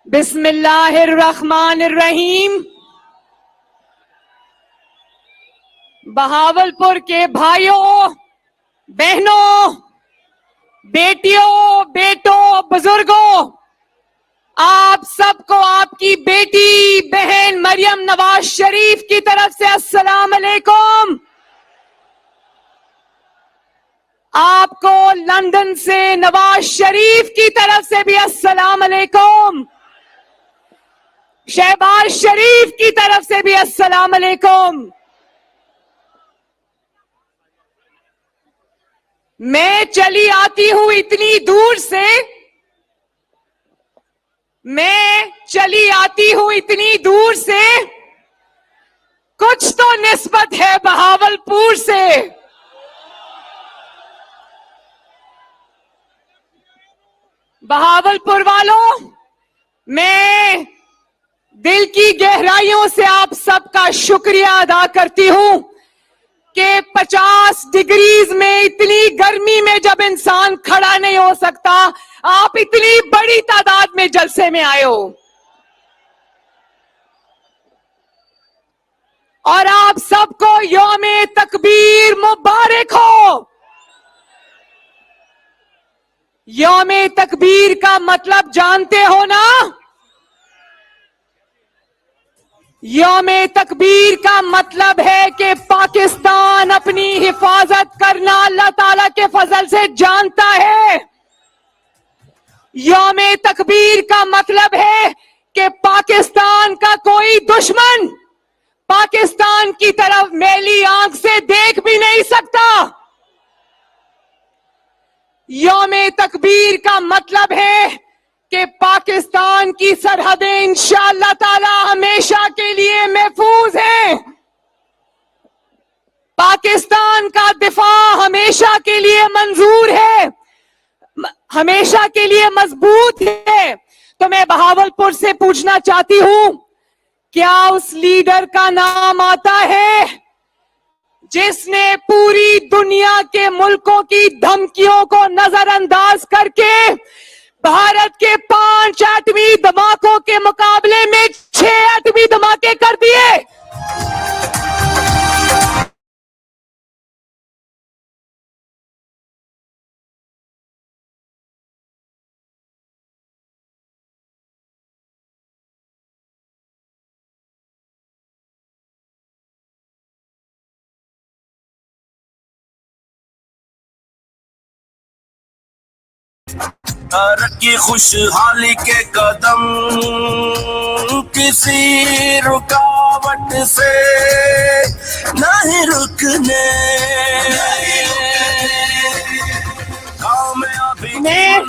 बिस्मिल्लाहिर्रहमानिर्रहीम। बहावलपुर के भाइयों, बहनों, बेटियों, बेटों, बुजुर्गों, आप सबको आपकी बेटी बहन मरियम नवाज शरीफ की तरफ से अस्सलाम अलैकुम। आपको लंदन से नवाज शरीफ की तरफ से भी अस्सलाम अलैकुम। शहबाज शरीफ की तरफ से भी अस्सलाम अलैकुम। मैं चली आती हूं इतनी दूर से, कुछ तो निस्बत है बहावलपुर से। बहावलपुर वालों, मैं दिल की गहराइयों से आप सबका शुक्रिया अदा करती हूं कि 50 डिग्रीज में इतनी गर्मी में जब इंसान खड़ा नहीं हो सकता, आप इतनी बड़ी तादाद में जलसे में आए हो और आप सबको यौमे तकबीर मुबारक हो। यौमे तकबीर का मतलब जानते हो ना? यौमे तकबीर का मतलब है कि पाकिस्तान अपनी हिफाजत करना अल्लाह ताला के फजल से जानता है। यौमे तकबीर का मतलब है कि पाकिस्तान का कोई दुश्मन पाकिस्तान की तरफ मैली आंख से देख भी नहीं सकता। यौमे तकबीर का मतलब है कि पाकिस्तान की सरहदें इंशाअल्लाह ताला हमेशा के लिए महफूज हैं। पाकिस्तान का दिफा हमेशा के लिए मंजूर है, हमेशा के लिए मजबूत है। तो मैं बहावलपुर से पूछना चाहती हूं, क्या उस लीडर का नाम आता है जिसने पूरी दुनिया के मुल्कों की धमकियों को नजरअंदाज करके भारत के 5 एटमी धमाकों के मुकाबले में 6 एटमी धमाके कर दिए? तरक्की खुशहाली के कदम किसी रुकावट से नहीं रुकने। मैं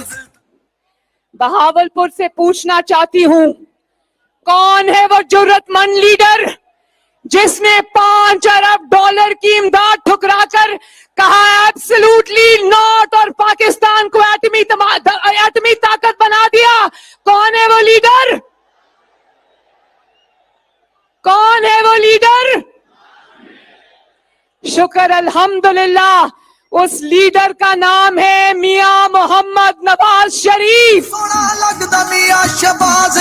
बहावलपुर से पूछना चाहती हूं, कौन है वो जुर्रतमंद लीडर जिसने 5 अरब डॉलर की इमदाद ठुकराकर कहा एब्सोल्युटली नॉट और पाकिस्तान को एटमी ताकत बना दिया? कौन है वो लीडर? कौन है वो लीडर? शुक्र अल्हम्दुलिल्लाह, उस लीडर का नाम है मियां मोहम्मद नवाज शरीफ। लगदा मियां शहबाज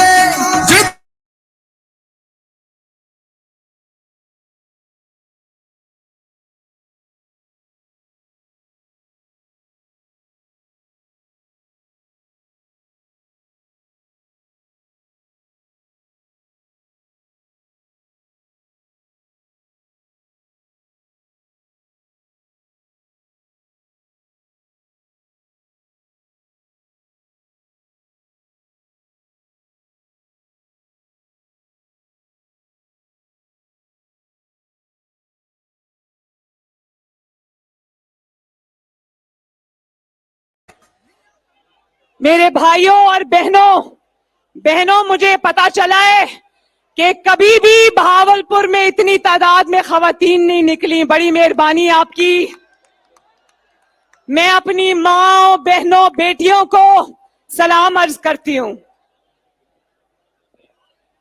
मेरे भाइयों और बहनों मुझे पता चला है कि कभी भी बहावलपुर में इतनी तादाद में खवातीन नहीं निकली। बड़ी मेहरबानी आपकी। मैं अपनी माँ, बहनों, बेटियों को सलाम अर्ज करती हूं।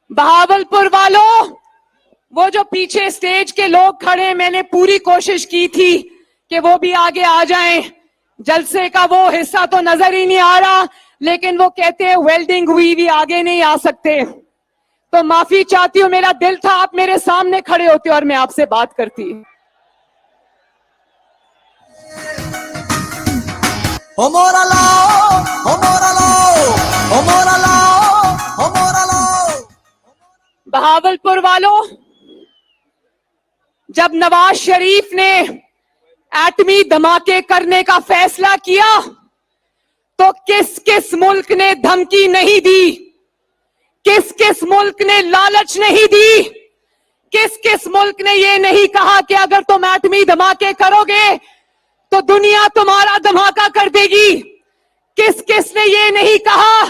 बहावलपुर वालों, वो जो पीछे स्टेज के लोग खड़े, मैंने पूरी कोशिश की थी कि वो भी आगे आ जाएं। जलसे का वो हिस्सा तो नजर ही नहीं आ रहा, लेकिन वो कहते हैं वेल्डिंग हुई भी आगे नहीं आ सकते। तो माफी चाहती हूं, मेरा दिल था आप मेरे सामने खड़े होते और मैं आपसे बात करती। हो मोरा लाओ, हो मोरा लाओ, हो मोरा लाओ, हो मोरा लाओ। बहावलपुर वालों, जब नवाज शरीफ ने एटमी धमाके करने का फैसला किया तो किस किस मुल्क ने धमकी नहीं दी, किस किस मुल्क ने लालच नहीं दी, किस किस मुल्क ने यह नहीं कहा कि अगर तुम एटमी धमाके करोगे तो दुनिया तुम्हारा धमाका कर देगी। किस किस ने यह नहीं कहा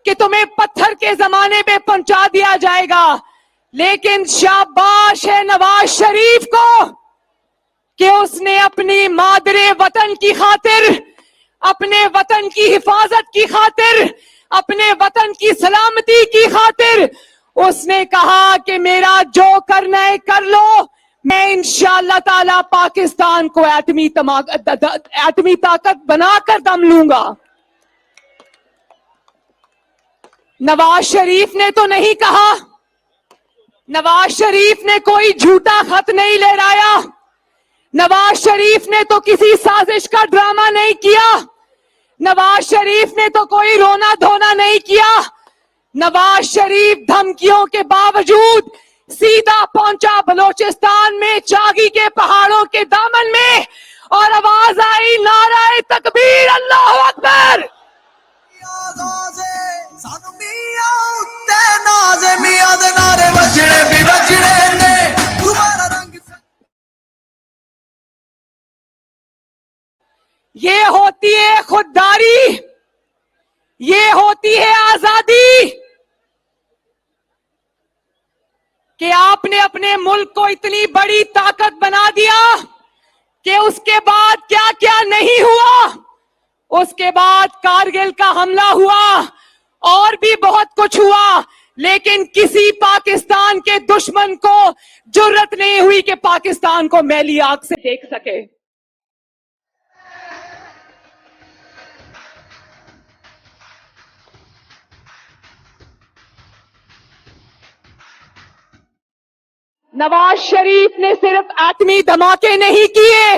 कि तुम्हें पत्थर के जमाने में पहुंचा दिया जाएगा। लेकिन शाबाश है नवाज शरीफ को कि उसने अपनी मादरे वतन की खातिर, अपने वतन की हिफाजत की खातिर, अपने वतन की सलामती की खातिर उसने कहा कि मेरा जो करना है कर लो, मैं इंशाअल्लाह ताला पाकिस्तान को एटमी ताकत बनाकर दम लूंगा। नवाज शरीफ ने तो नहीं कहा, नवाज शरीफ ने कोई झूठा खत नहीं लहराया, नवाज शरीफ ने तो किसी साजिश का ड्रामा नहीं किया, नवाज शरीफ ने तो कोई रोना धोना नहीं किया। नवाज शरीफ धमकियों के बावजूद सीधा पहुंचा बलोचिस्तान में चागी के पहाड़ों के दामन में, और आवाज आई नाराए तकबीर, अल्लाहु अकबर। ये होती है खुददारी, ये होती है आजादी कि आपने अपने मुल्क को इतनी बड़ी ताकत बना दिया कि उसके बाद क्या क्या नहीं हुआ। उसके बाद कारगिल का हमला हुआ और भी बहुत कुछ हुआ, लेकिन किसी पाकिस्तान के दुश्मन को जुर्रत नहीं हुई कि पाकिस्तान को मैली आंख से देख सके। नवाज शरीफ ने सिर्फ एटमी धमाके नहीं किए,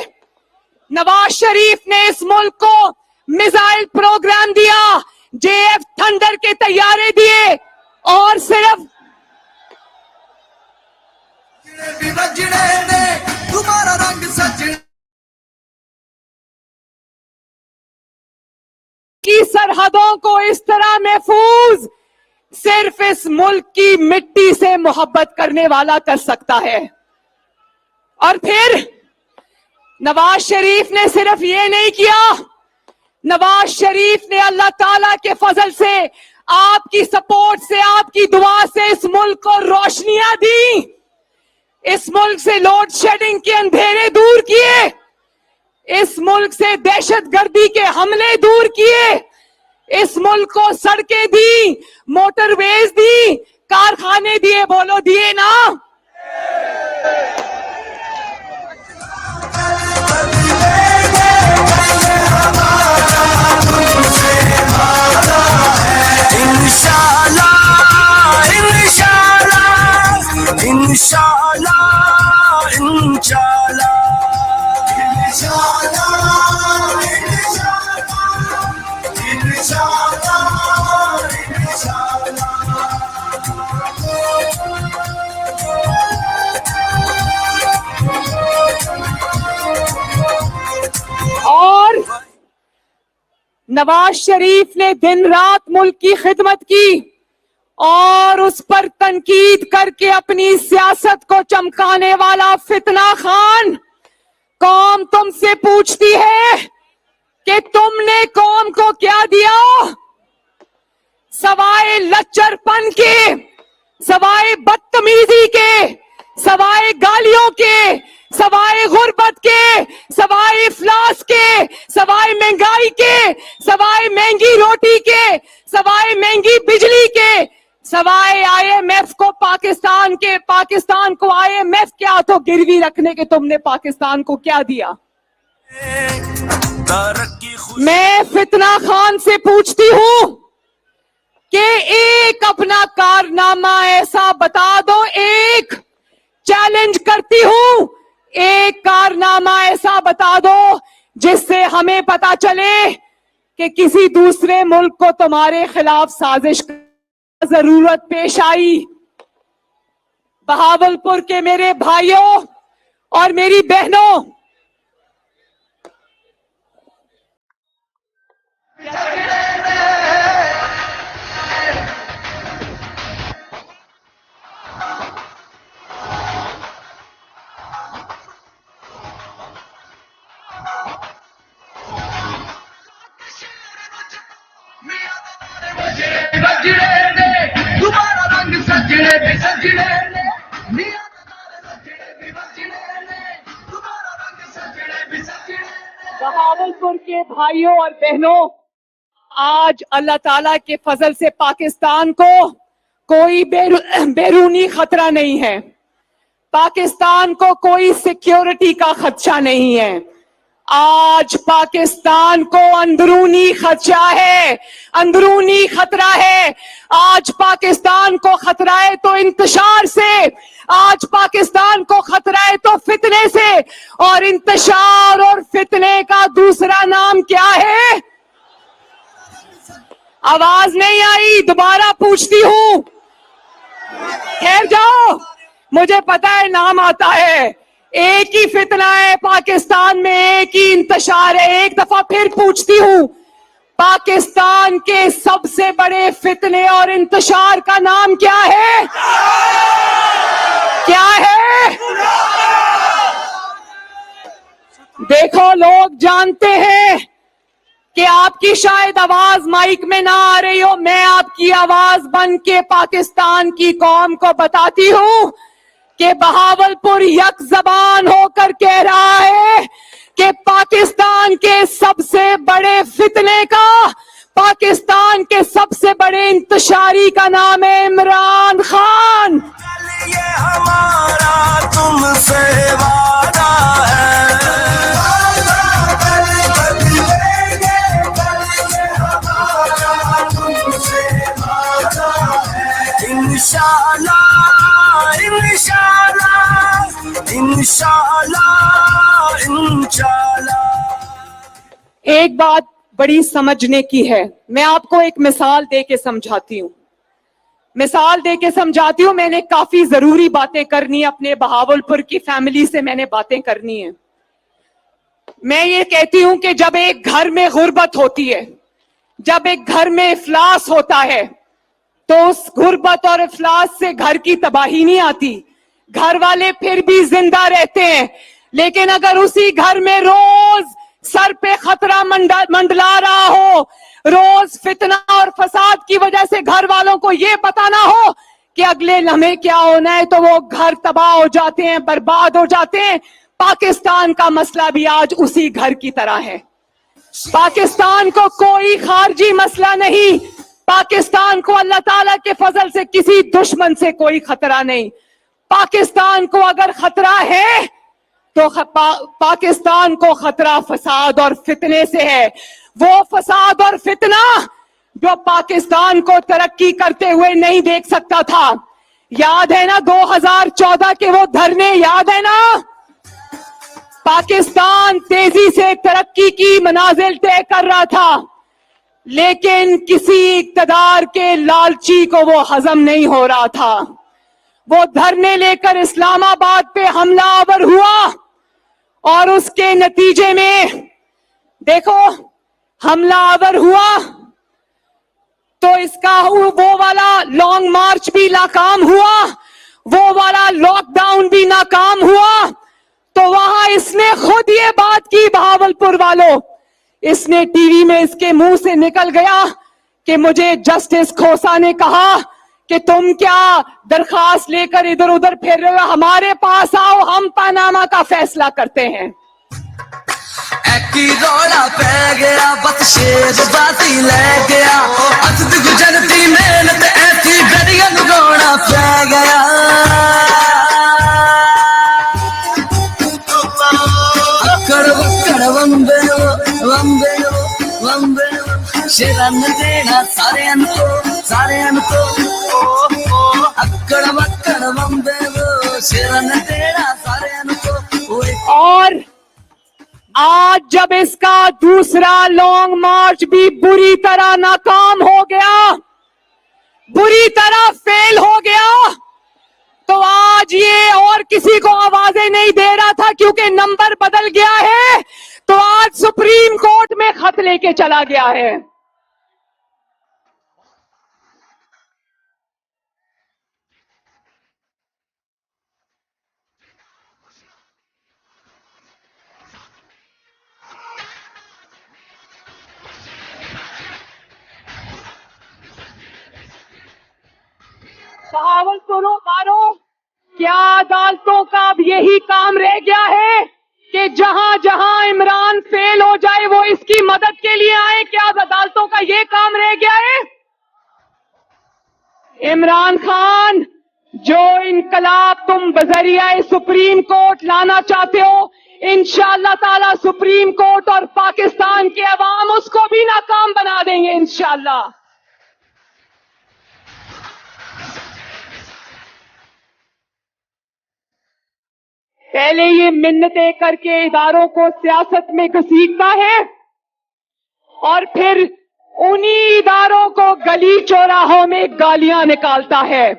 नवाज शरीफ ने इस मुल्क को मिसाइल प्रोग्राम दिया, जेएफ थंडर के तैयारे दिए, और सिर्फ तुम्हारा रंग सजने की सरहदों को इस तरह महफूज सिर्फ इस मुल्क की मिट्टी से मोहब्बत करने वाला कर सकता है। और फिर नवाज शरीफ ने सिर्फ ये नहीं किया, नवाज शरीफ ने अल्लाह ताला के फजल से, आपकी सपोर्ट से, आपकी दुआ से इस मुल्क को रोशनियां दी, इस मुल्क से लोड शेडिंग के अंधेरे दूर किए, इस मुल्क से दहशतगर्दी के हमले दूर किए, इस मुल्क को सड़कें दी, मोटरवेज दी, कारखाने दिए, बोलो दिए ना। इंशाअल्लाह इंशाअल्लाह इंशाअल्लाह इंशाअल्लाह और नवाज शरीफ ने दिन रात मुल्क की खिदमत की और उस पर तनकीद करके अपनी सियासत को चमकाने वाला फितना खान, कौम तुमसे पूछती है कि तुमने कौम को क्या दिया? सवाए लच्चरपन के, सवाए बदतमीजी के, सवाए गालियों के, सवाए गुर्बत के, सवाए इफलास के, सवाए महंगाई के, सवाए महंगी रोटी के, सवाए महंगी बिजली के, सवाए IMF को पाकिस्तान को IMF के हाथों गिरवी रखने के तुमने पाकिस्तान को क्या दिया? मैं फितना खान से पूछती हूं कि एक अपना कारनामा ऐसा बता दो, एक चैलेंज करती हूं, एक कारनामा ऐसा बता दो जिससे हमें पता चले कि किसी दूसरे मुल्क को तुम्हारे खिलाफ साजिश की जरूरत पेश आई। बहावलपुर के मेरे भाइयों और मेरी बहनों, बहावलपुर के भाइयों और बहनों, आज अल्लाह ताला के फजल से पाकिस्तान को कोई बैरूनी खतरा नहीं है, पाकिस्तान को कोई सिक्योरिटी का खदशा नहीं है। आज पाकिस्तान को अंदरूनी खदशा है, अंदरूनी खतरा है। आज पाकिस्तान को खतरा है तो इंतशार से, आज पाकिस्तान को खतरा है तो फितने से, और इंतशार और फितने का दूसरा नाम क्या है? आवाज नहीं आई, दोबारा पूछती हूं। ठहर जाओ, मुझे पता है नाम आता है। एक ही फितना है पाकिस्तान में, एक ही इंतशार है। एक दफा फिर पूछती हूं, पाकिस्तान के सबसे बड़े फितने और इंतशार का नाम क्या है? क्या है? देखो, लोग जानते हैं कि आपकी शायद आवाज माइक में ना आ रही हो, मैं आपकी आवाज बन के पाकिस्तान की कौम को बताती हूं कि बहावलपुर यक जबान होकर कह रहा है कि पाकिस्तान के सबसे बड़े फितने का, पाकिस्तान के सबसे बड़े इंतशारी का नाम है इमरान खान। ये हमारा तुमसे वादा है, इंशाअल्लाह इंशाअल्लाह इंशाअल्लाह इंशाअल्लाह। एक बात बड़ी समझने की है, मैं आपको एक मिसाल दे के समझाती हूँ, मिसाल दे के समझाती हूँ। मैंने काफी जरूरी बातें करनी है, अपने बहावलपुर की फैमिली से मैंने बातें करनी है। मैं ये कहती हूँ कि जब एक घर में गुर्बत होती है, जब एक घर में इफलास होता है, तो उस गुर्बत और इफलास से घर की तबाही नहीं आती, घर वाले फिर भी जिंदा रहते हैं। लेकिन अगर उसी घर में रोज सर पे खतरा मंडला रहा हो, रोज फितना और फसाद की वजह से घर वालों को ये पता ना हो कि अगले लम्हे क्या होना है, तो वो घर तबाह हो जाते हैं, बर्बाद हो जाते हैं। पाकिस्तान का मसला भी आज उसी घर की तरह है। पाकिस्तान को कोई खारजी मसला नहीं, पाकिस्तान को अल्लाह ताला के फजल से किसी दुश्मन से कोई खतरा नहीं। पाकिस्तान को अगर खतरा है तो पाकिस्तान को खतरा फसाद और फितने से है। वो फसाद और फितना जो पाकिस्तान को तरक्की करते हुए नहीं देख सकता था। याद है ना 2014 के वो धरने, याद है ना? पाकिस्तान तेजी से तरक्की की मनाजिल तय कर रहा था, लेकिन किसी इक्तदार के लालची को वो हजम नहीं हो रहा था। वो धरने लेकर इस्लामाबाद पे हमलावर हुआ और उसके नतीजे में देखो, हमलावर हुआ तो इसका वो वाला लॉन्ग मार्च भी नाकाम हुआ, वो वाला लॉकडाउन भी नाकाम हुआ। तो वहां इसने खुद ये बात की, बहावलपुर वालों, इसने टीवी में इसके मुंह से निकल गया कि मुझे जस्टिस खोसा ने कहा कि तुम क्या दरखास्त लेकर इधर उधर फिर रहे हो, हमारे पास आओ, हम पनामा का फैसला करते हैं। की रौला पै गया बस शेरबाजी ले गया अज गुजरती मेहनत ऐसी गरियन रौला पै गया अकड़ वकड़ वंबे वंबे वंबे शेरन देना सारे को अकड़ वकड़ वंबे शेरन देना सारे को। और आज जब इसका दूसरा लॉन्ग मार्च भी बुरी तरह नाकाम हो गया, बुरी तरह फेल हो गया, तो आज ये और किसी को आवाजें नहीं दे रहा था क्योंकि नंबर बदल गया है, तो आज सुप्रीम कोर्ट में खत लेके चला गया है। बहावलपुरों वालों, क्या अदालतों का अब यही काम रह गया है कि जहां जहां इमरान फेल हो जाए वो इसकी मदद के लिए आए? क्या अब अदालतों का ये काम रह गया है? इमरान खान, जो इनकलाब तुम बजरिया सुप्रीम कोर्ट लाना चाहते हो, इंशाअल्लाह ताला सुप्रीम कोर्ट और पाकिस्तान के अवाम उसको भी नाकाम बना देंगे इंशाअल्लाह। पहले ये मिन्नतें करके इदारों को सियासत में घसीटता है और फिर उन्हीं इदारों को गली चौराहों में गालियां निकालता है।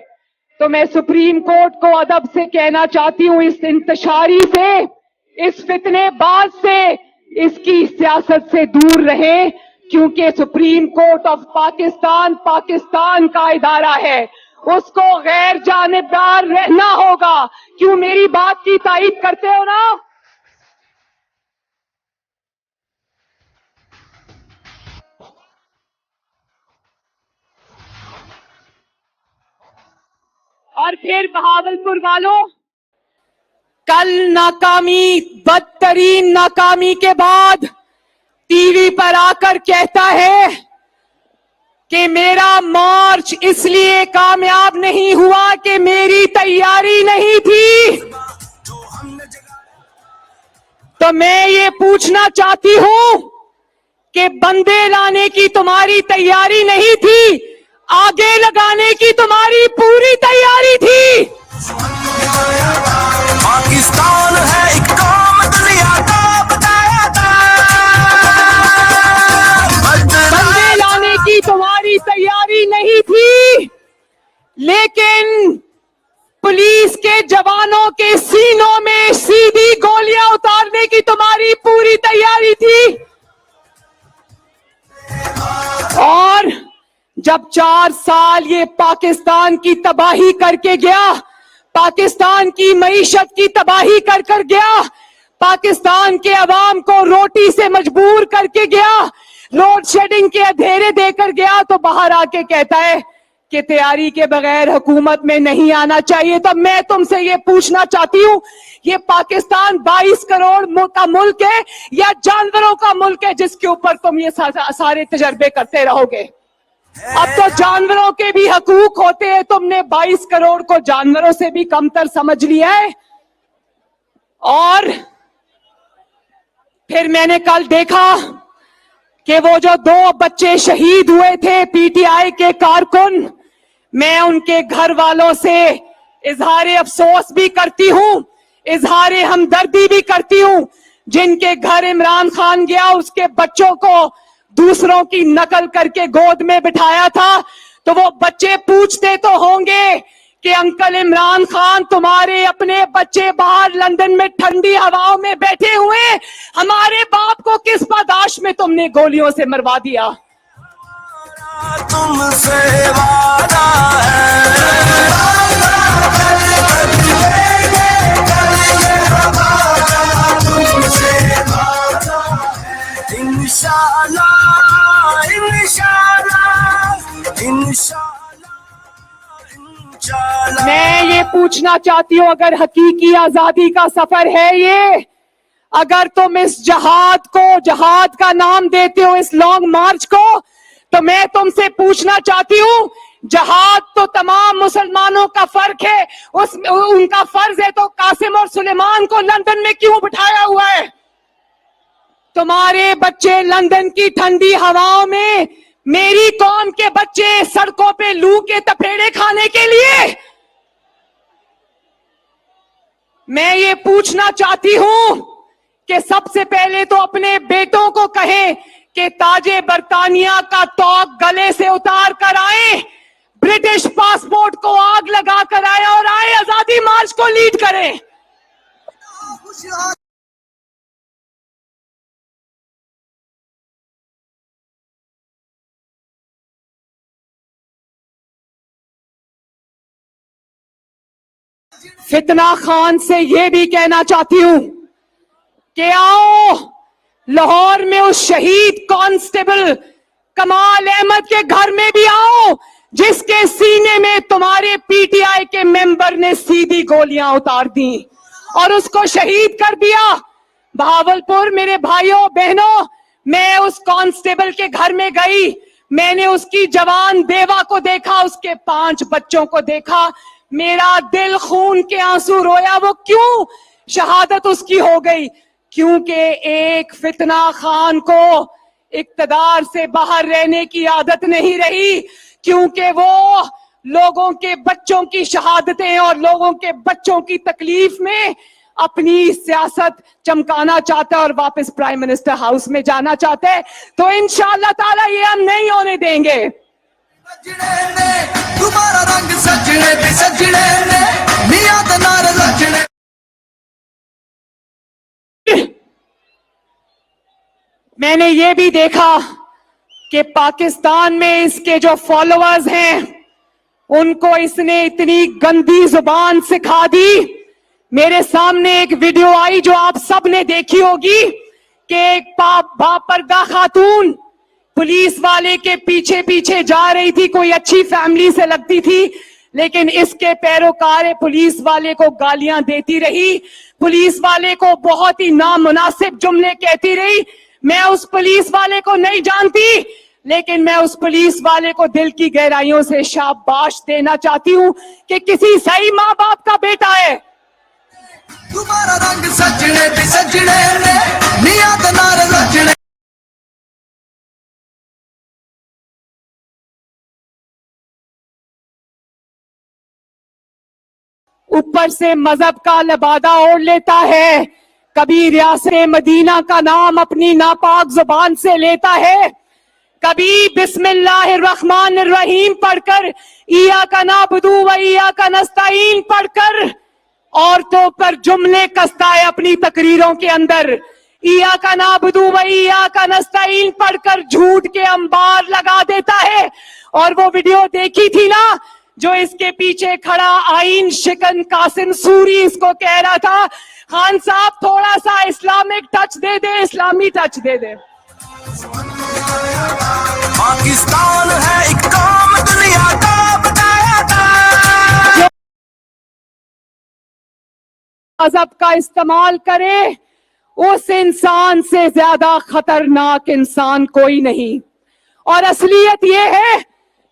तो मैं सुप्रीम कोर्ट को अदब से कहना चाहती हूं, इस इंतशारी से, इस फितनेबाज से, इसकी सियासत से दूर रहे, क्योंकि supreme court of Pakistan Pakistan का इदारा है, उसको गैर जानिबदार रहना होगा। क्यों मेरी बात की तायीद करते हो ना? और फिर बहावलपुर वालों, कल नाकामी, बदतरीन नाकामी के बाद टीवी पर आकर कहता है कि मेरा मार्च इसलिए कामयाब नहीं हुआ कि मेरी तैयारी नहीं थी। तो मैं ये पूछना चाहती हूं कि बंदे लाने की तुम्हारी तैयारी नहीं थी, आगे लगाने की तुम्हारी पूरी तैयारी थी। पाकिस्तान है एक काम दुनिया का बताया था, बंदे लाने की तुम्हारी तैयारी नहीं थी, लेकिन पुलिस के जवानों के सीनों में सीधी गोलियां उतारने की तुम्हारी पूरी तैयारी थी। और जब 4 साल ये पाकिस्तान की तबाही करके गया, पाकिस्तान की मईशत की तबाही कर कर गया, पाकिस्तान के अवाम को रोटी से मजबूर करके गया, लोड शेडिंग के अंधेरे देकर गया, तो बाहर आके कहता है कि तैयारी के बगैर हुकूमत में नहीं आना चाहिए। तो मैं तुमसे ये पूछना चाहती हूं, ये पाकिस्तान 22 करोड़ का मुल्क है या जानवरों का मुल्क है जिसके ऊपर तुम ये सारे तजर्बे करते रहोगे? अब तो जानवरों के भी हकूक होते हैं, तुमने 22 करोड़ को जानवरों से भी कमतर समझ लिया है। और फिर मैंने कल देखा कि वो जो 2 बच्चे शहीद हुए थे पीटीआई के कारकुन, मैं उनके घर वालों से इजहार अफसोस भी करती हूं, इजहार हमदर्दी भी करती हूं। जिनके घर इमरान खान गया, उसके बच्चों को दूसरों की नकल करके गोद में बिठाया था, तो वो बच्चे पूछते तो होंगे कि अंकल इमरान खान, तुम्हारे अपने बच्चे बाहर लंदन में ठंडी हवाओं में बैठे हुए, हमारे बाप को किस बर्दाश्त में तुमने गोलियों से मरवा दिया? तुमसे वादा है इंशाअल्लाह इंशाअल्लाह इंशाल्लाह मैं ये पूछना चाहती हूँ, अगर हकीकी आजादी का सफर है ये, अगर तुम इस जहाद को, जहाद का नाम देते हो इस लॉन्ग मार्च को, तो मैं तुमसे पूछना चाहती हूँ, जहाद तो तमाम मुसलमानों का फर्क है, उनका फर्ज है, तो कासिम और सुलेमान को लंदन में क्यों बिठाया हुआ है? तुम्हारे बच्चे लंदन की ठंडी हवाओं में, मेरी कौम के बच्चे सड़कों पे लू के तपेड़े खाने के लिए। मैं ये पूछना चाहती हूं कि सबसे पहले तो अपने बेटों को कहें कि ताजे बरतानिया का तौक गले से उतार कर आए, ब्रिटिश पासपोर्ट को आग लगा कर आए और आए आजादी मार्च को लीड करें। फितना खान से यह भी कहना चाहती हूं कि आओ लाहौर में उस शहीद कांस्टेबल कमाल अहमद के घर में भी आओ, जिसके सीने में तुम्हारे पीटीआई के मेंबर ने सीधी गोलियां उतार दी और उसको शहीद कर दिया। बहावलपुर मेरे भाइयों बहनों, मैं उस कांस्टेबल के घर में गई, मैंने उसकी जवान देवा को देखा, उसके 5 बच्चों को देखा, मेरा दिल खून के आंसू रोया। वो क्यों? शहादत उसकी हो गई क्योंकि एक फितना खान को इक्तदार से बाहर रहने की आदत नहीं रही, क्योंकि वो लोगों के बच्चों की शहादतें और लोगों के बच्चों की तकलीफ में अपनी सियासत चमकाना चाहता है और वापस प्राइम मिनिस्टर हाउस में जाना चाहता है। तो इंशाअल्लाह ताला ये हम नहीं होने देंगे। तुम्हारा रंग सजने भी सजने ने मियां दा नार लजने। मैंने ये भी देखा कि पाकिस्तान में इसके जो फॉलोअर्स हैं उनको इसने इतनी गंदी जुबान सिखा दी। मेरे सामने एक वीडियो आई जो आप सब ने देखी होगी कि एक बापर्दा खातून पुलिस वाले के पीछे पीछे जा रही थी, कोई अच्छी फैमिली से लगती थी, लेकिन इसके पैरोकार पुलिस वाले को गालियां देती रही, पुलिस वाले को बहुत ही नामुनासिब जुमले कहती रही। मैं उस पुलिस वाले को नहीं जानती, लेकिन मैं उस पुलिस वाले को दिल की गहराइयों से शाबाश देना चाहती हूं कि किसी सही माँ बाप का बेटा है। तुम्हारा रंग सजने भी सजने ने मियां दा नार लजने। ऊपर से मजहब का लबादा ओढ़ लेता है, कभी रियासत मदीना का नाम अपनी नापाक जुबान से लेता है, कभी बिस्मिल्लाहिर्रहमानिर्रहीम पढ़कर इया का नाबुदु व इया का नस्ताईन पढ़कर औरतों पर जुमले कसता है अपनी तकरीरों के अंदर। इया का नाबुदु व इया का नस्ताईन पढ़कर झूठ के अंबार लगा देता है। और वो वीडियो देखी थी ना, जो इसके पीछे खड़ा आइन शिकन कासिम सूरी इसको कह रहा था, खान साहब थोड़ा सा इस्लामिक टच दे दे, इस्लामी टच दे दे। पाकिस्तान है एक कौम दुनिया का बताया था। मजहब का इस्तेमाल करे, उस इंसान से ज्यादा खतरनाक इंसान कोई नहीं। और असलियत यह है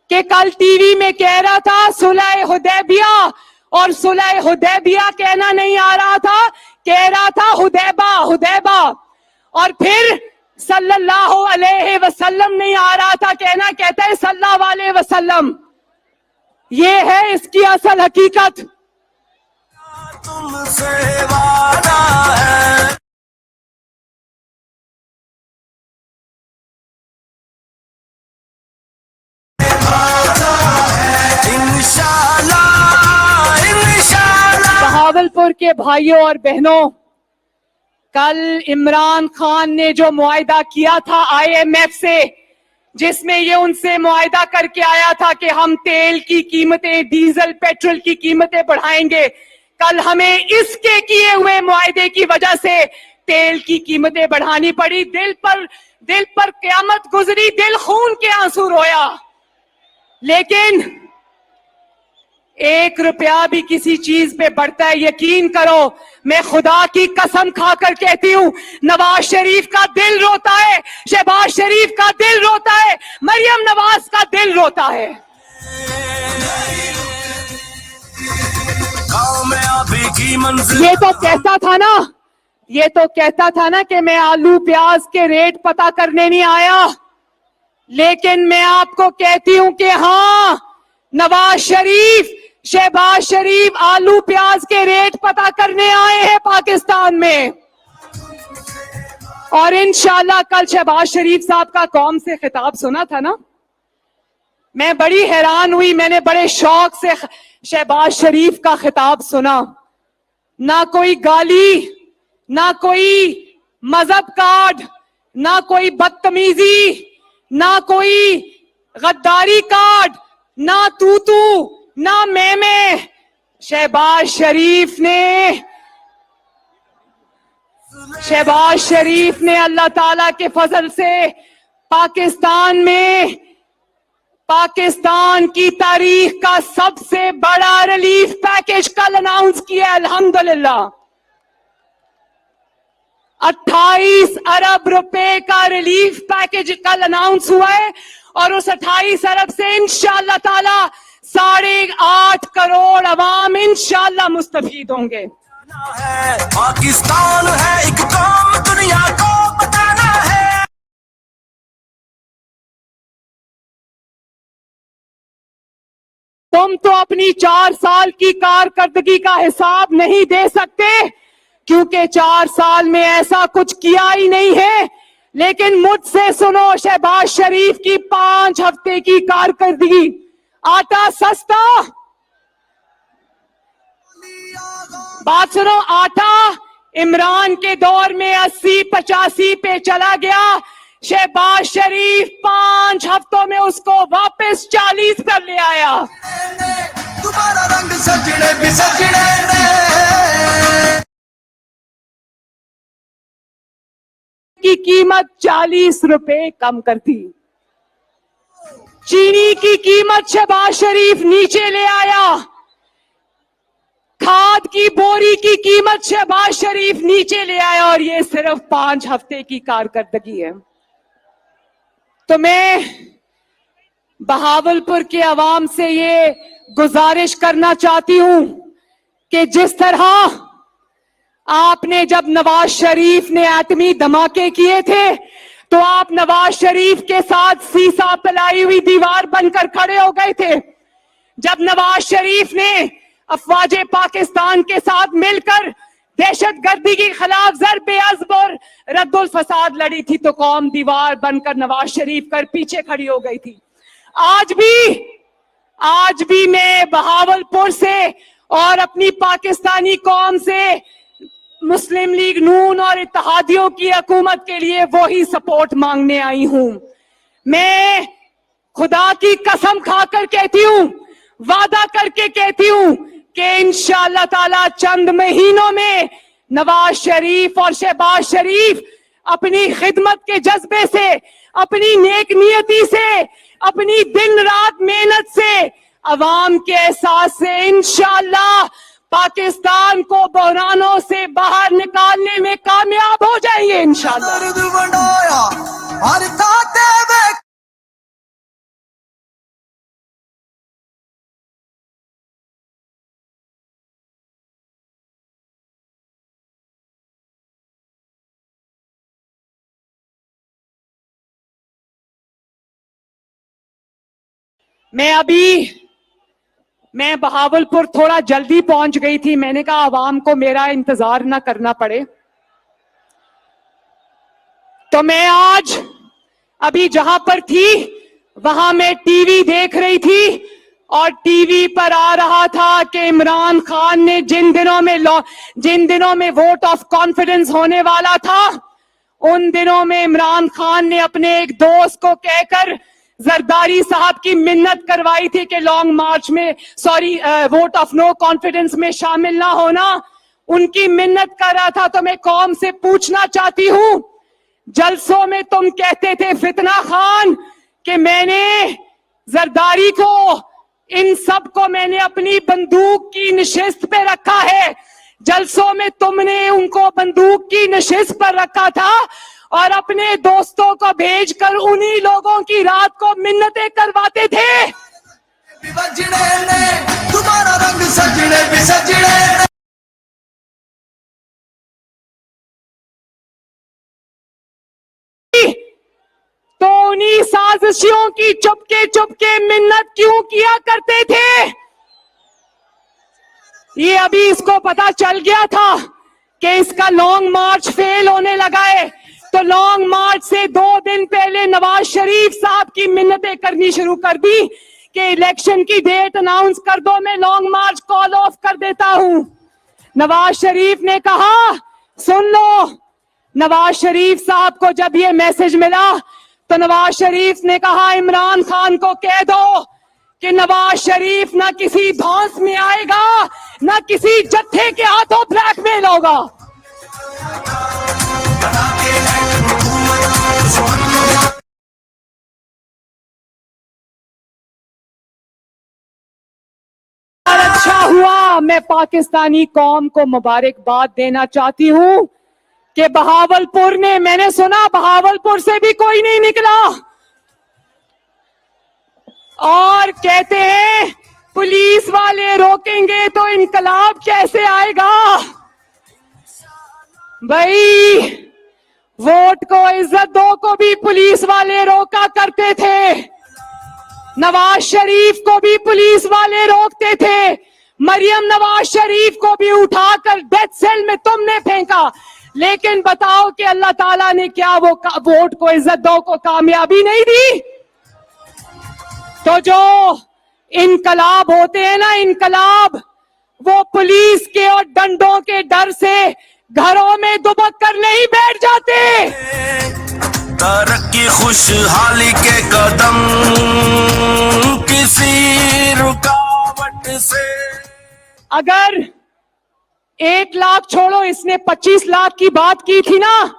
कि कल टीवी में कह रहा था सुलह हुदैबिया, और सुलह हुदैबिया कहना नहीं आ रहा था, कह रहा था हुदैबा हुदैबा, और फिर सल्लल्लाहु अलैहि वसल्लम नहीं आ रहा था कहना, कहता है सल्लल्लाहु अलैहि वसल्लम। ये है इसकी असल हकीकत। तुमसे वादा है इंशाल्लाह इंशाल्लाह। बहावलपुर के भाइयों और बहनों, कल इमरान खान ने जो मुआहिदा किया था IMF से, जिसमें ये उनसे मुआहिदा करके आया था कि हम तेल की कीमतें, डीजल पेट्रोल की कीमतें बढ़ाएंगे, कल हमें इसके किए हुए मुआहिदे की वजह से तेल की कीमतें बढ़ानी पड़ी। दिल पर क़यामत गुजरी, दिल खून के आंसू रोया। लेकिन 1 रुपया भी किसी चीज पे बढ़ता है, यकीन करो, मैं खुदा की कसम खाकर कहती हूं, नवाज शरीफ का दिल रोता है, शहबाज शरीफ का दिल रोता है, मरियम नवाज का दिल रोता है। ये तो कहता था ना कि मैं आलू प्याज के रेट पता करने नहीं आया, लेकिन मैं आपको कहती हूं कि हाँ, नवाज शरीफ, शहबाज शरीफ आलू प्याज के रेट पता करने आए हैं पाकिस्तान में। और इंशाल्लाह कल शहबाज शरीफ साहब का कौम से खिताब सुना था ना, मैं बड़ी हैरान हुई, मैंने बड़े शौक से शहबाज शरीफ का खिताब सुना। ना कोई गाली, ना कोई मजहब कार्ड, ना कोई बदतमीजी, ना कोई गद्दारी कार्ड, ना तू ना मैं। शहबाज शरीफ ने अल्लाह ताला के फजल से पाकिस्तान की तारीख का सबसे बड़ा रिलीफ पैकेज कल अनाउंस किया, अल्हम्दुलिल्लाह। 28 अरब रुपए का रिलीफ पैकेज कल अनाउंस हुआ है, और उस 28 अरब से इंशाअल्लाह ताला 8.5 करोड़ अवाम इंशाअल्लाह मुस्तफीद होंगे। पाकिस्तान है एक कौम, दुनिया को बताना है। तुम तो अपनी 4 साल की कारकर्दगी का हिसाब नहीं दे सकते, क्योंकि 4 साल में ऐसा कुछ किया ही नहीं है। लेकिन मुझसे सुनो, शहबाज शरीफ की 5 हफ्ते की कारकर्दगी, आटा सस्ता, बात सुनो, आटा इमरान के दौर में 80-85 पे चला गया, शहबाज शरीफ 5 हफ्तों में उसको वापस 40 पर ले आया। तुम्हारा रंग सजने भी सजने की कीमत 40 रुपए कम कर दी। चीनी की कीमत शहबाज शरीफ नीचे ले आया। खाद की बोरी की कीमत शहबाज शरीफ नीचे ले आया, और ये सिर्फ 5 हफ्ते की कारकर्दगी है। तो मैं बहावलपुर के अवाम से ये गुजारिश करना चाहती हूं कि जिस तरह आपने, जब नवाज शरीफ ने एटमी धमाके किए थे, तो आप नवाज शरीफ के साथ सीसा पिलाई हुई दीवार बनकर खड़े हो गए थे। जब नवाज शरीफ ने अफवाजे पाकिस्तान के साथ मिलकर दहशतगर्दी के खिलाफ ज़र्बे अज़्ब और रद्दुल फसाद लड़ी थी, तो कौम दीवार बनकर नवाज शरीफ कर पीछे खड़ी हो गई थी। आज भी मैं बहावलपुर से और अपनी पाकिस्तानी कौम से मुस्लिम लीग नून और इत्तेहादियों की हुकूमत के लिए वही सपोर्ट मांगने आई हूं। मैं खुदा की कसम खाकर कहती हूं, वादा करके कहती हूं कि इंशाअल्लाह ताला चंद महीनों में नवाज शरीफ और शहबाज शरीफ अपनी खिदमत के जज्बे से, अपनी नेक नियति से, अपनी दिन रात मेहनत से, अवाम के एहसास से इंशाअल्लाह पाकिस्तान को बहरानों से बाहर निकालने में कामयाब हो जाएंगे इंशाअल्लाह। मैं बहावलपुर थोड़ा जल्दी पहुंच गई थी। मैंने कहा आवाम को मेरा इंतजार ना करना पड़े, तो मैं आज अभी जहां पर थी वहां मैं टीवी देख रही थी, और टीवी पर आ रहा था कि इमरान खान ने जिन दिनों में वोट ऑफ कॉन्फिडेंस होने वाला था, उन दिनों में इमरान खान ने अपने एक दोस्त को कहकर जरदारी साहब की मिन्नत करवाई थी कि लॉन्ग मार्च में, वोट ऑफ नो कॉन्फिडेंस में शामिल ना होना, उनकी मिन्नत कर रहा था। तो मैं कौम से पूछना चाहती हूं, जलसों में तुम कहते थे फितना खान कि मैंने जरदारी को, इन सब को मैंने अपनी बंदूक की नशिस्त पे रखा है। जलसों में तुमने उनको बंदूक की नशिस्त पर रखा था और अपने दोस्तों को भेजकर उन्हीं लोगों की रात को मिन्नतें करवाते थे। तुम्हारा रंग सजने भी सजने। तो उन्हीं साजिशों की चुपके चुपके मिन्नत क्यों किया करते थे? ये अभी इसको पता चल गया था कि इसका लॉन्ग मार्च फेल होने लगा है, तो लॉन्ग मार्च से 2 दिन पहले नवाज शरीफ साहब की मिन्नतें करनी शुरू कर दी कि इलेक्शन की डेट अनाउंस कर दो, मैं लॉन्ग मार्च कॉल ऑफ कर देता हूं। नवाज शरीफ ने कहा सुन लो। नवाज शरीफ साहब को जब ये मैसेज मिला तो नवाज शरीफ ने कहा इमरान खान को कह दो कि नवाज शरीफ ना किसी धौंस में आएगा, ना किसी जत्थे के हाथों ब्लैकमेल होगा। और अच्छा हुआ, मैं पाकिस्तानी कौम को मुबारकबाद देना चाहती हूं कि बहावलपुर ने, मैंने सुना बहावलपुर से भी कोई नहीं निकला और कहते हैं पुलिस वाले रोकेंगे तो इनकलाब कैसे आएगा। भाई वोट को, इज्जत दो को भी पुलिस वाले रोका करते थे, नवाज शरीफ को भी पुलिस वाले रोकते थे, मरियम नवाज शरीफ को भी उठाकर डेथ सेल में तुमने फेंका, लेकिन बताओ कि अल्लाह ताला ने क्या वो वोट को, इज्जत दो को कामयाबी नहीं दी। तो जो इनकलाब होते हैं ना, इनकलाब, वो पुलिस के और डंडों के डर से घरों में दुबक कर नहीं बैठ जाते। तरक्की खुशहाली के कदम किसी रुकावट से। अगर 1 लाख छोड़ो, इसने 25 लाख की बात की थी ना,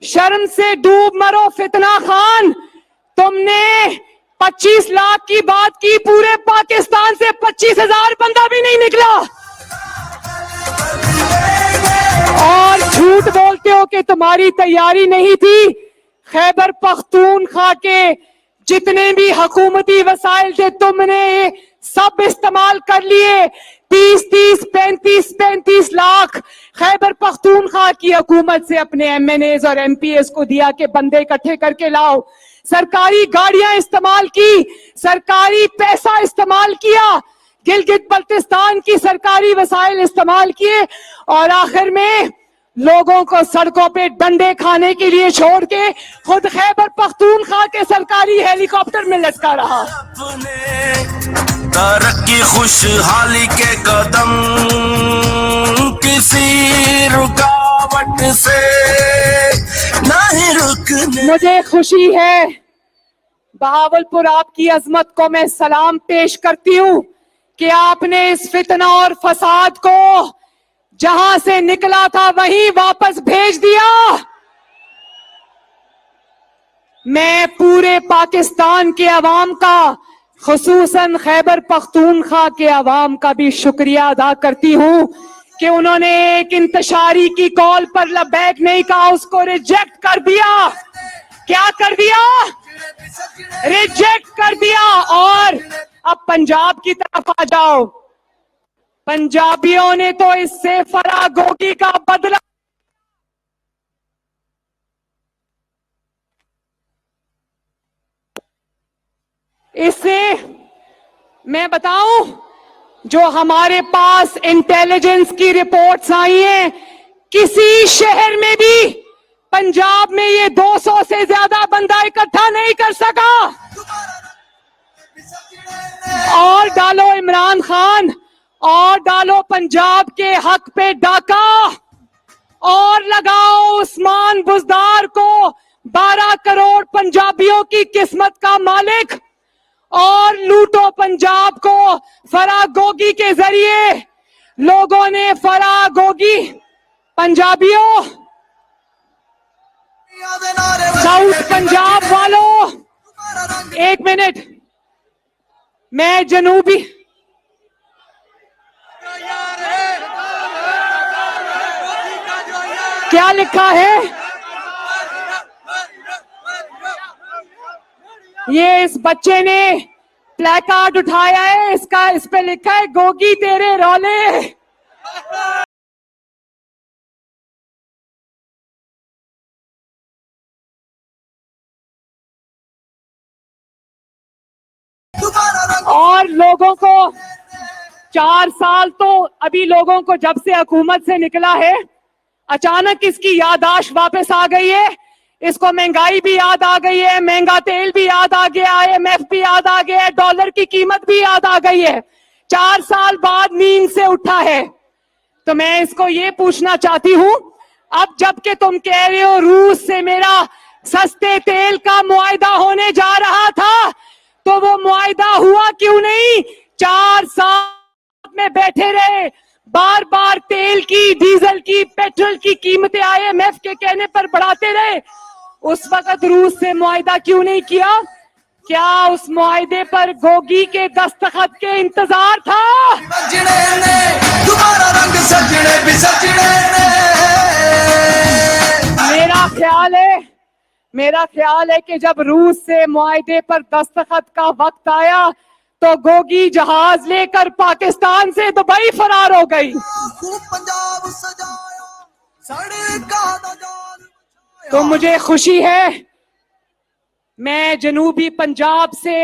शर्म से डूब मरो फितना खान। तुमने 25 लाख की बात की, पूरे पाकिस्तान से 25,000 बंदा भी नहीं निकला और झूठ बोलते हो कि तुम्हारी तैयारी नहीं थी। खैबर पख्तूनख्वा के जितने भी हुकूमती वसाइल थे तुमने सब इस्तेमाल कर लिए। 30-30, 35-35 लाख खैबर पख्तूनख्वा की हुकूमत से अपने MNAs और MPs को दिया कि बंदे इकट्ठे करके लाओ। सरकारी गाड़ियां इस्तेमाल की, सरकारी पैसा इस्तेमाल किया, गिलगित बल्तिस्तान की सरकारी वसाइल इस्तेमाल किए और आखिर में लोगों को सड़कों पे डंडे खाने के लिए छोड़ के खुद खैबर पख्तूनख्वा के सरकारी हेलीकॉप्टर में लटका रहा। तरक्की खुशहाली के कदम किसी रुकावट से नहीं रुकने। मुझे खुशी है, बहावलपुर आपकी अजमत को मैं सलाम पेश करती हूँ कि आपने इस फितना और फसाद को जहां से निकला था वहीं वापस भेज दिया। मैं पूरे पाकिस्तान के अवाम का, खुसूसन खैबर पख्तूनख्वा के अवाम का भी शुक्रिया अदा करती हूं कि उन्होंने एक इंतशारी की कॉल पर लबैक नहीं कहा, उसको रिजेक्ट कर दिया। क्या कर दिया? रिजेक्ट कर दिया। और अब पंजाब की तरफ आ जाओ। पंजाबियों ने तो इससे फरागोगी का बदला, इससे मैं बताऊं, जो हमारे पास इंटेलिजेंस की रिपोर्ट्स आई हैं, किसी शहर में भी पंजाब में ये 200 से ज्यादा बंदा इकट्ठा नहीं कर सका। और डालो इमरान खान, और डालो पंजाब के हक पे डाका, और लगाओ उस्मान बुजदार को 12 करोड़ पंजाबियों की किस्मत का मालिक, और लूटो पंजाब को। फरागोगी के जरिए लोगों ने फरागोगी, पंजाबियों, साउथ पंजाब वालों, 1 मिनट, मैं जनूबी क्या लिखा है ये इस बच्चे ने प्लेकार्ड उठाया है, इसका इस पे लिखा है गोगी तेरे रौले। और लोगों को 4 साल तो अभी लोगों को जब से हुकूमत से निकला है अचानक इसकी याददाश्त वापस आ गई है। इसको महंगाई भी याद आ गई है, महंगा तेल भी याद आ गया, IMF भी याद आ गया है, डॉलर की कीमत भी याद आ गई है। 4 साल बाद नींद से उठा है। तो मैं इसको ये पूछना चाहती हूं, अब जबकि तुम कह रहे हो रूस से मेरा सस्ते तेल का मुआहदा होने जा रहा था, तो वो मुआहदा हुआ क्यों नहीं? 4 साल में बैठे रहे, बार बार तेल की, डीजल की, पेट्रोल की कीमतें IMF के कहने पर बढ़ाते रहे। उस वक्त रूस से मुआहदा क्यों नहीं किया? क्या उस मुआहदे पर गोगी के दस्तखत के इंतजार था? मेरा ख्याल है कि जब रूस से मुआहदे पर दस्तखत का वक्त आया तो गोगी जहाज लेकर पाकिस्तान से दुबई फरार हो गई। तो मुझे खुशी है, मैं जनूबी पंजाब से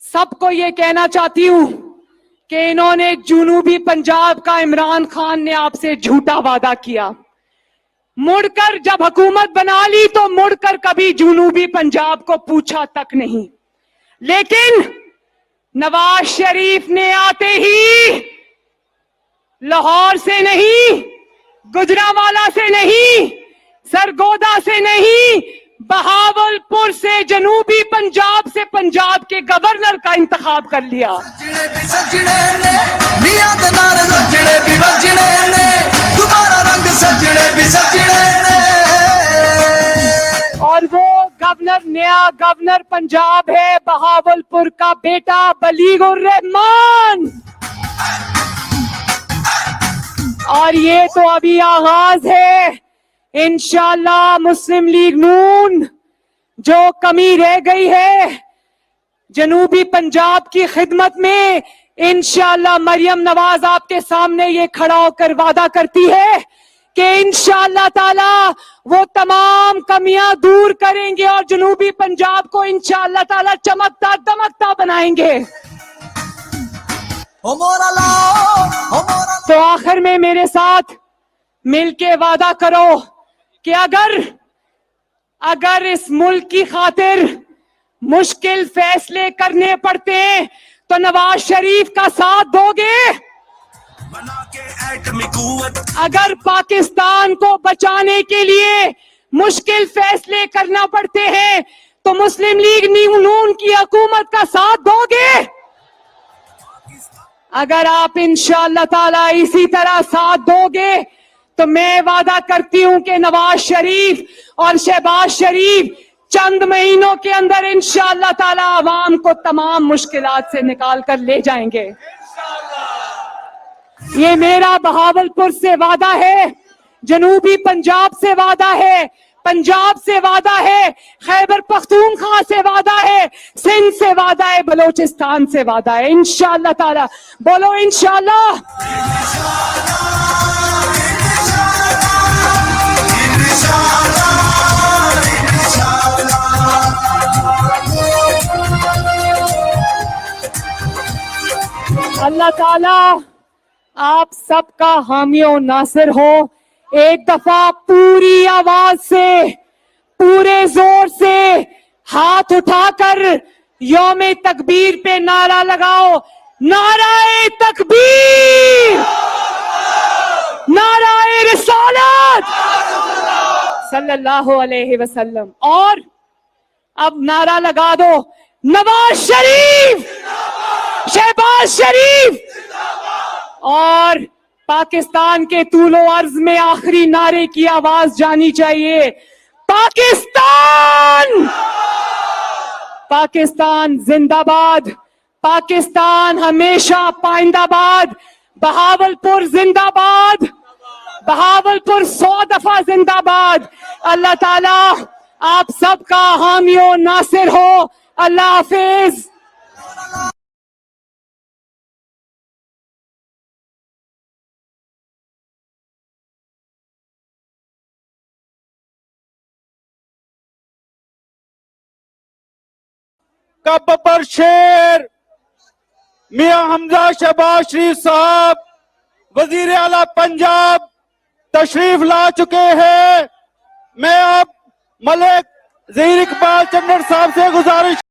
सबको ये कहना चाहती हूं कि इन्होंने जनूबी पंजाब का इमरान खान ने आपसे झूठा वादा किया। मुड़कर जब हुकूमत बना ली तो मुड़कर कभी जनूबी पंजाब को पूछा तक नहीं। लेकिन नवाज शरीफ ने आते ही लाहौर से नहीं, गुजरांवाला से नहीं, सरगोदा से नहीं, बहावलपुर से, जनूबी पंजाब से पंजाब के गवर्नर का इंतखाब कर लिया। और वो गवर्नर, नया गवर्नर पंजाब है बहावलपुर का बेटा बलीगुर रहमान। और ये तो अभी आगाज है। इंशाअल्लाह मुस्लिम लीग नून जो कमी रह गई है जनूबी पंजाब की खिदमत में, इंशाअल्लाह मरियम नवाज आपके सामने ये खड़ा होकर वादा करती है कि इंशाअल्लाह ताला वो तमाम कमियां दूर करेंगे और जनूबी पंजाब को इंशाअल्लाह ताला चमकता दमकता बनाएंगे। तो आखिर में मेरे साथ मिलके वादा करो कि अगर इस मुल्क की खातिर मुश्किल फैसले करने पड़ते हैं तो नवाज शरीफ का साथ दोगे? अगर पाकिस्तान को बचाने के लिए मुश्किल फैसले करना पड़ते हैं तो मुस्लिम लीग नून की हुकूमत का साथ दोगे? अगर आप इंशाअल्लाह ताला इसी तरह साथ दोगे तो मैं वादा करती हूं कि नवाज शरीफ और शहबाज शरीफ चंद महीनों के अंदर इंशाअल्लाह ताला आवाम को तमाम मुश्किलात से निकाल कर ले जाएंगे। ये मेरा बहावलपुर से वादा है, जनूबी पंजाब से वादा है, पंजाब से वादा है, खैबर पख्तूनख्वा से वादा है, सिंध से वादा है, बलोचिस्तान से वादा है। इंशाअल्लाह ताला बोलो इंशाअल्लाह। अल्लाह ताला आप सबका हामी और नासिर हो। एक दफा पूरी आवाज से, पूरे जोर से हाथ उठाकर यौम तकबीर पे नारा लगाओ, नाराए तकबीर, नाराए रिसालत सल्लल्लाहु अलैहि वसल्लम। और अब नारा लगा दो, नवाज शरीफ, शहबाज शरीफ। और पाकिस्तान के तूलो अर्ज में आखिरी नारे की आवाज जानी चाहिए, पाकिस्तान, पाकिस्तान जिंदाबाद, पाकिस्तान हमेशा पाइंदाबाद, बहावलपुर जिंदाबाद, बहावलपुर 100 दफा जिंदाबाद। अल्लाह ताला आप सबका हामी और नासिर हो। अल्लाह हाफिज। कप पर शेर मियां हमजा शहबाज शरीफ साहब वजीर आला पंजाब तशरीफ ला चुके हैं। मैं अब मलिक ज़हीर इकबाल चन्नर साहब से गुजारिश